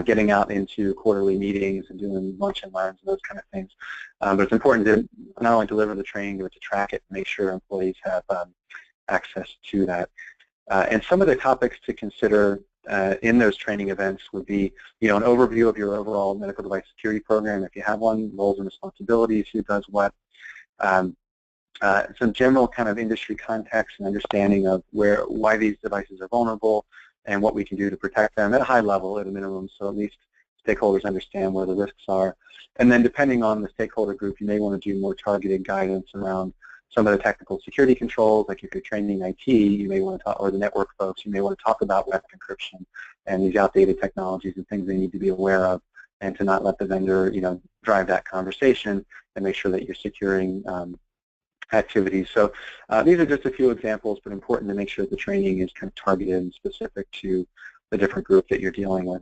getting out into quarterly meetings and doing lunch and learns and those kind of things. But it's important to not only deliver the training, but to track it and make sure employees have access to that. And some of the topics to consider in those training events would be, an overview of your overall medical device security program, if you have one, roles and responsibilities, who does what, some general kind of industry context and understanding of why these devices are vulnerable and what we can do to protect them at a high level at a minimum, so at least stakeholders understand where the risks are. And then depending on the stakeholder group, you may want to do more targeted guidance around some of the technical security controls, like if you're training IT, you may want to talk, or the network folks, you may want to talk about web encryption and these outdated technologies and things they need to be aware of, and to not let the vendor, drive that conversation, and make sure that you're securing activities. So these are just a few examples, but important to make sure the training is kind of targeted and specific to the different group that you're dealing with.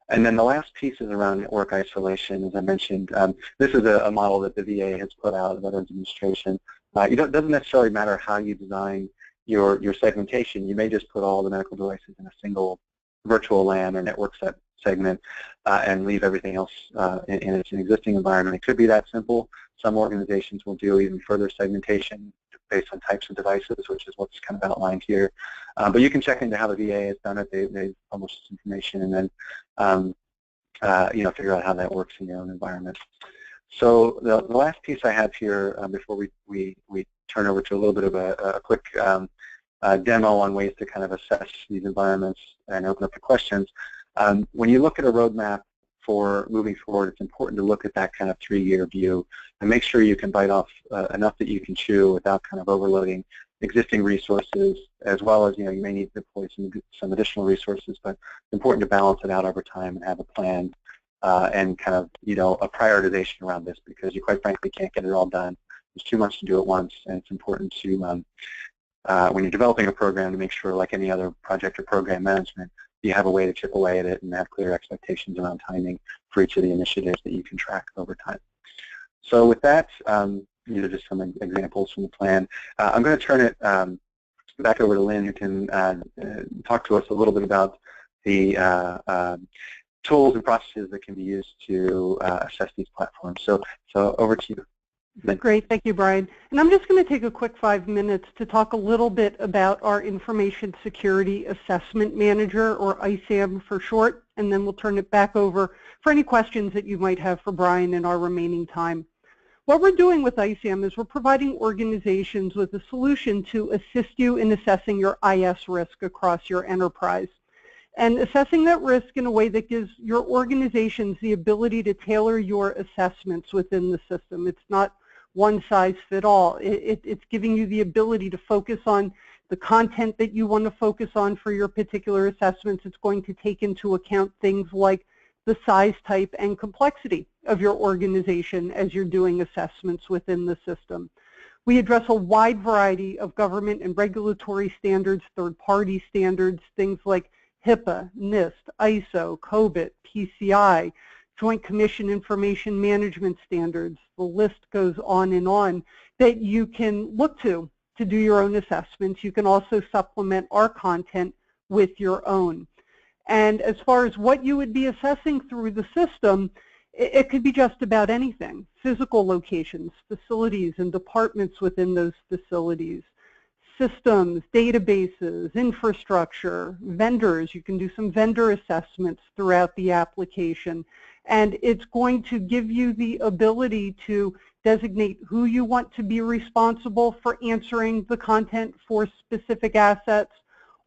And then the last piece is around network isolation. As I mentioned, this is a model that the VA has put out, the Veterans Administration. It doesn't necessarily matter how you design your segmentation. You may just put all the medical devices in a single virtual LAN or network segment and leave everything else in its existing environment. It could be that simple. Some organizations will do even further segmentation based on types of devices, which is what's kind of outlined here. But you can check into how the VA has done it. They've published this information, and then figure out how that works in your own environment. So the last piece I have here before we turn over to a little bit of a quick demo on ways to kind of assess these environments and open up the questions. When you look at a roadmap for moving forward, it's important to look at that kind of 3-year view and make sure you can bite off enough that you can chew without kind of overloading existing resources, as well as, you may need to deploy some additional resources, but it's important to balance it out over time and have a plan and kind of, a prioritization around this, because you quite frankly can't get it all done. There's too much to do at once, and it's important to, when you're developing a program, to make sure, like any other project or program management, you have a way to chip away at it and have clear expectations around timing for each of the initiatives that you can track over time. So with that, these are just some examples from the plan. I'm going to turn it back over to Lynn, who can talk to us a little bit about the tools and processes that can be used to assess these platforms. So over to you, Lynn. Great, thank you, Brian. And I'm just going to take a quick 5 minutes to talk a little bit about our Information Security Assessment Manager, or ISAM for short, and then we'll turn it back over for any questions that you might have for Brian in our remaining time. What we're doing with ISAM is we're providing organizations with a solution to assist you in assessing your IS risk across your enterprise, and assessing that risk in a way that gives your organizations the ability to tailor your assessments within the system. It's not one size fit all. It's giving you the ability to focus on the content that you want to focus on for your particular assessments. It's going to take into account things like the size, type, and complexity of your organization as you're doing assessments within the system. We address a wide variety of government and regulatory standards, third-party standards, things like HIPAA, NIST, ISO, COBIT, PCI, Joint Commission Information Management Standards. The list goes on that you can look to do your own assessments. You can also supplement our content with your own. And as far as what you would be assessing through the system, it could be just about anything. Physical locations, facilities and departments within those facilities, systems, databases, infrastructure, vendors. You can do some vendor assessments throughout the application. And it's going to give you the ability to designate who you want to be responsible for answering the content for specific assets,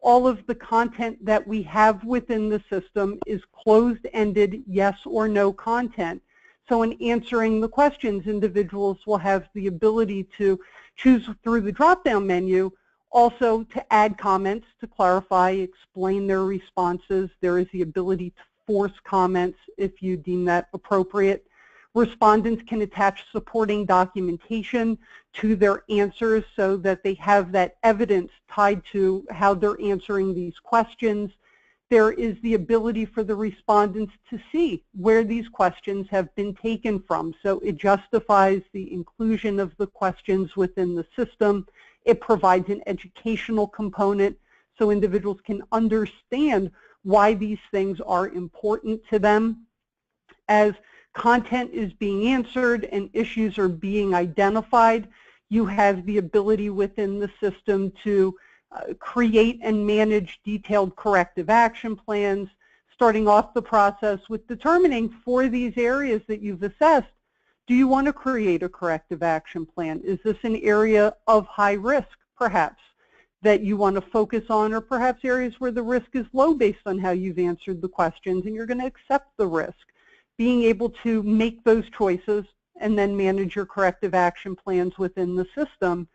all of the content that we have within the system is closed-ended yes or no content. So in answering the questions, individuals will have the ability to choose through the drop-down menu also to add comments to clarify, explain their responses. There is the ability to force comments if you deem that appropriate. Respondents can attach supporting documentation to their answers so that they have that evidence tied to how they're answering these questions. There is the ability for the respondents to see where these questions have been taken from. So it justifies the inclusion of the questions within the system. It provides an educational component so individuals can understand why these things are important to them. As content is being answered and issues are being identified, you have the ability within the system to create and manage detailed corrective action plans, starting off the process with determining for these areas that you've assessed, do you want to create a corrective action plan? Is this an area of high risk, perhaps, that you want to focus on, or perhaps areas where the risk is low based on how you've answered the questions and you're going to accept the risk? Being able to make those choices and then manage your corrective action plans within the system.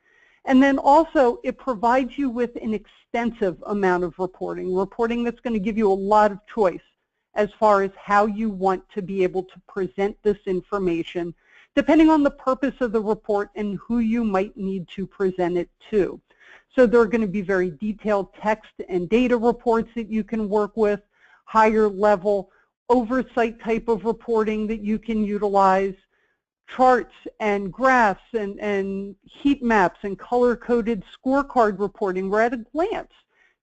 And then also, it provides you with an extensive amount of reporting that's going to give you a lot of choice as far as how you want to be able to present this information, depending on the purpose of the report and who you might need to present it to. So there are going to be very detailed text and data reports that you can work with, higher level oversight type of reporting that you can utilize, charts and graphs and heat maps and color-coded scorecard reporting where at a glance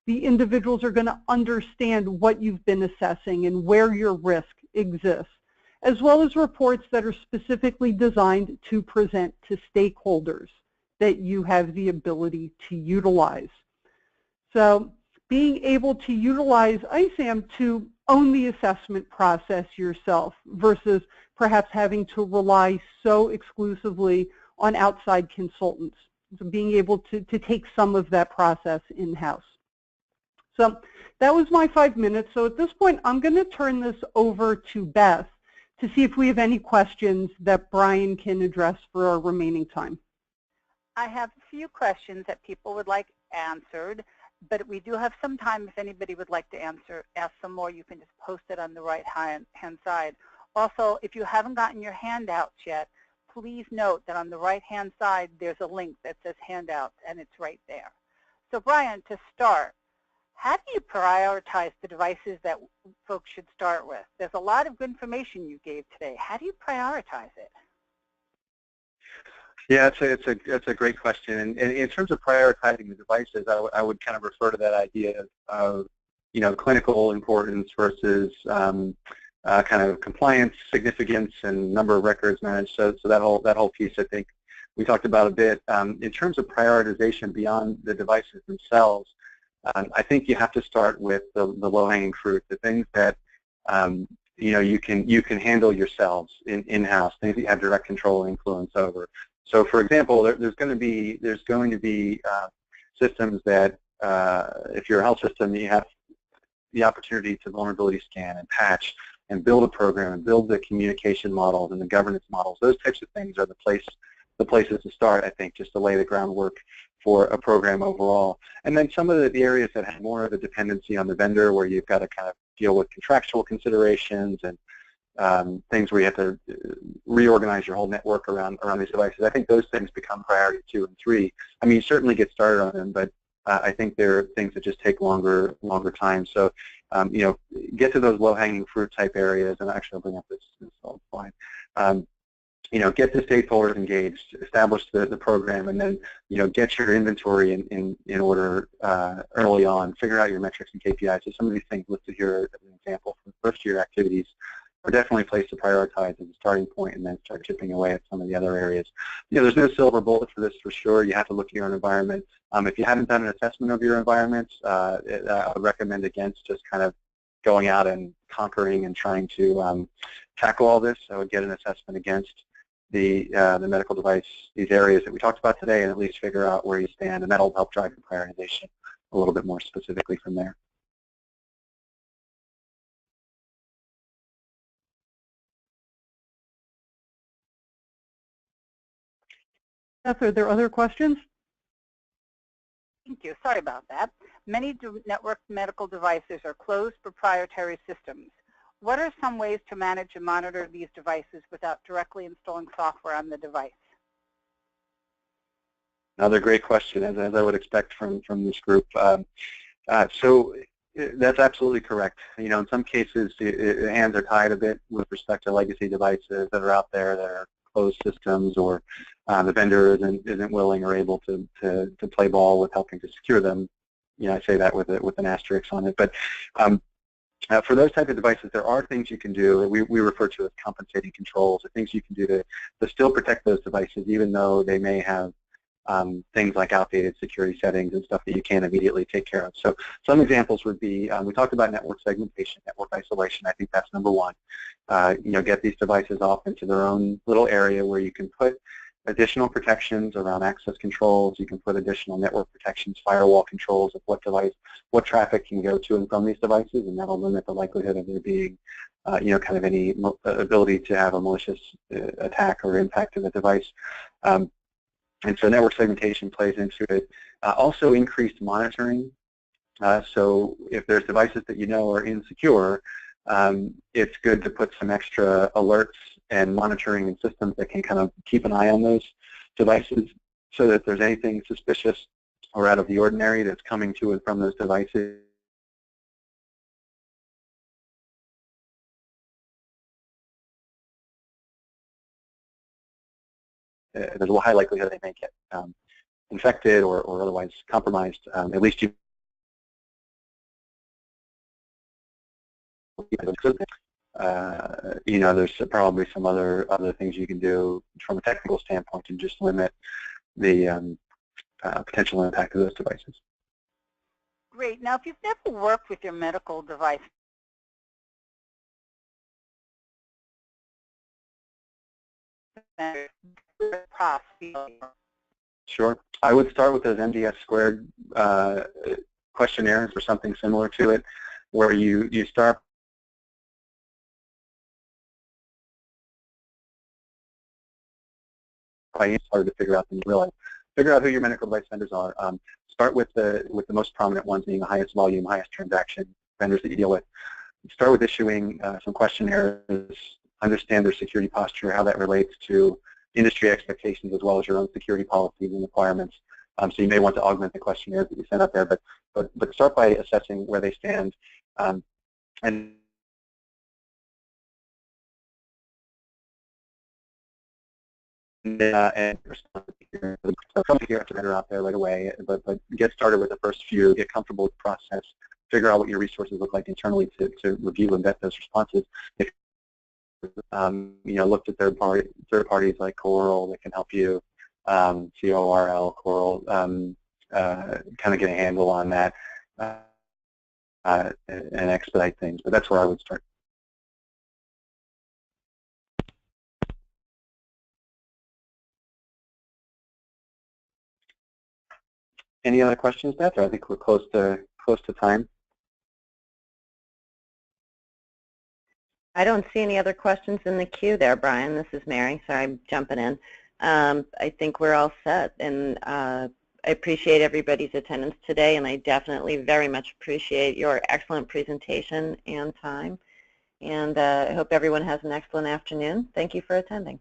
the individuals are going to understand what you've been assessing and where your risk exists, as well as reports that are specifically designed to present to stakeholders that you have the ability to utilize. So being able to utilize ISAM to own the assessment process yourself versus perhaps having to rely so exclusively on outside consultants. So being able to take some of that process in-house. So that was my 5 minutes. So at this point, I'm going to turn this over to Beth to see if we have any questions that Brian can address for our remaining time. I have a few questions that people would like answered, but we do have some time. If anybody would like to ask some more, you can just post it on the right-hand side. Also, if you haven't gotten your handouts yet, please note that on the right-hand side, there's a link that says handouts, and it's right there. So Brian, to start, how do you prioritize the devices that folks should start with? There's a lot of good information you gave today. How do you prioritize it? Yeah, it's a great question. And in terms of prioritizing the devices, I would kind of refer to that idea of clinical importance versus kind of compliance, significance, and number of records managed. So that whole piece, I think, we talked about a bit. In terms of prioritization beyond the devices themselves, I think you have to start with the low-hanging fruit, the things that you can handle yourselves in-house, things that you have direct control and influence over. So, for example, there's going to be systems that, if you're a health system, you have the opportunity to vulnerability scan and patch and build a program and build the communication models and the governance models. Those types of things are the places to start, I think, just to lay the groundwork for a program overall. And then some of the areas that have more of a dependency on the vendor, where you've got to kind of deal with contractual considerations and things where you have to reorganize your whole network around these devices. I think those things become priority 2 and 3. I mean, you certainly get started on them, but I think there are things that just take longer time. So, get to those low-hanging fruit type areas, and actually I'll bring up this slide. Get the stakeholders engaged, establish the program, and then get your inventory in order early on. Figure out your metrics and KPIs. So some of these things listed here as an example from first-year activities are definitely a place to prioritize as a starting point, and then start chipping away at some of the other areas. There's no silver bullet for this for sure. You have to look at your own environment. If you haven't done an assessment of your environment, I would recommend against just kind of going out and conquering and trying to tackle all this. I would get an assessment against the medical device, these areas that we talked about today, and at least figure out where you stand, and that'll help drive your prioritization a little bit more specifically from there. Beth, are there other questions? Thank you. Sorry about that. Many network medical devices are closed proprietary systems. What are some ways to manage and monitor these devices without directly installing software on the device? Another great question, as I would expect from this group. So that's absolutely correct. You know, in some cases, hands are tied a bit with respect to legacy devices that are out there that are closed systems, or the vendor isn't willing or able to play ball with helping to secure them. You know, I say that with an asterisk on it. But for those type of devices, there are things you can do. We refer to as compensating controls, or things you can do to still protect those devices, even though they may have things like outdated security settings and stuff that you can't immediately take care of. So some examples would be, we talked about network segmentation, network isolation. I think that's number one. You know, get these devices off into their own little area where you can put additional protections around access controls. You can put additional network protections, firewall controls of what traffic can go to and from these devices, and that'll limit the likelihood of there being, you know, kind of any ability to have a malicious attack or impact to the device. And so network segmentation plays into it. Also increased monitoring. So if there's devices that you know are insecure, it's good to put some extra alerts and monitoring and systems that can kind of keep an eye on those devices, so that if there's anything suspicious or out of the ordinary that's coming to and from those devices, there's a high likelihood they may get infected or otherwise compromised. At least you you know, there's probably some other things you can do from a technical standpoint to just limit the potential impact of those devices. Great. Now, if you've never worked with your medical device, Sure. I would start with those MDS squared questionnaires or something similar to it, where you start by hard to figure out and realize. Figure out who your medical device vendors are. Start with the most prominent ones, being the highest volume, highest transaction vendors that you deal with. Start with issuing some questionnaires, understand their security posture, how that relates to industry expectations as well as your own security policies and requirements. So you may want to augment the questionnaires that you send out there, but start by assessing where they stand, and respond to some security vendor out there right away. But get started with the first few, get comfortable with the process, figure out what your resources look like internally to review and vet those responses. If you know, looked at third parties like Coral that can help you, CORL, Coral, kind of get a handle on that and expedite things. But that's where I would start. Any other questions, Beth? I think we're close to time. I don't see any other questions in the queue there, Brian. This is Mary. Sorry, I'm jumping in. I think we're all set, and I appreciate everybody's attendance today, and I definitely very much appreciate your excellent presentation and time. And I hope everyone has an excellent afternoon. Thank you for attending.